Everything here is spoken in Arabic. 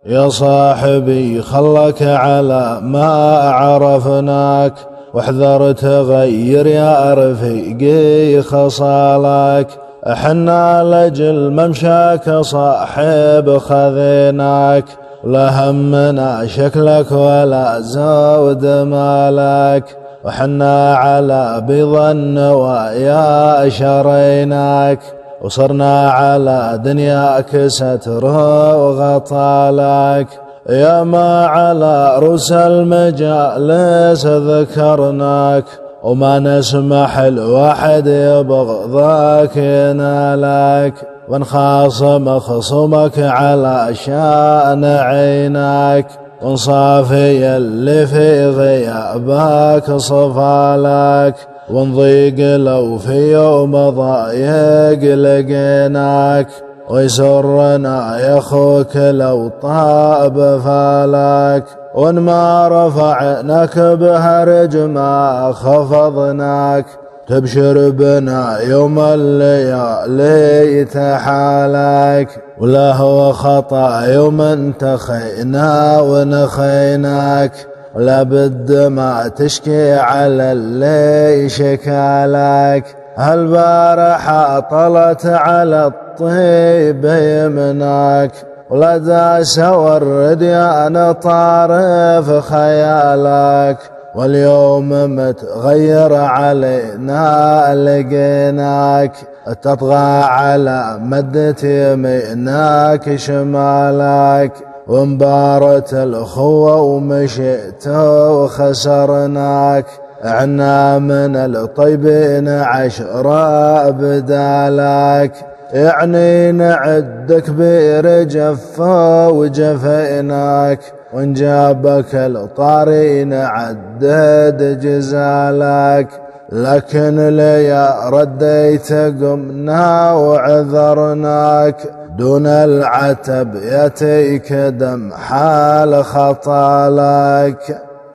يا صاحبي خلك على ما عرفناك، واحذر تغير يا رفيقي خصالك. احنا لجل ممشاك صاحب خذيناك، لا همنا شكلك ولا زود مالك. وحنا على بيض النوايا شريناك، وصرنا على دنياك ستر وغطالك. يا ما على رؤوس المجالس ذكرناك، وما نسمح الواحد يبغضك ينالك. وان خاصم خصمك على شان عينك، وانصافي اللي في غيابك صفالك. ونضيق لو في يوم ضايق لقيناك، ويسرنا يا اخوك لو طاب فالك. وان ما رفعناك بهرج ما خفضناك، تبشر بنا يوم الليالي تحالك. ولا هو خطا يوم انتخينا ونخيناك، ولا بد ما تشكي على اللي شكالك. هالبارحة طلت على الطيب يمناك، ولا داس ورد يا انا طارف خيالك. واليوم متغير علينا لقيناك، تطغى على مدة يمينك شمالك. وانبارت الأخوة ومشيت وخسرناك، عنا من الطيبين 10 بدالك. يعني نعدك برجفة وجفيناك، وان جابك الطاري نعدد جزالك. لكن ليا رديت قمنا وعذرناك، دون العتب ياتيك دم حال خطالك.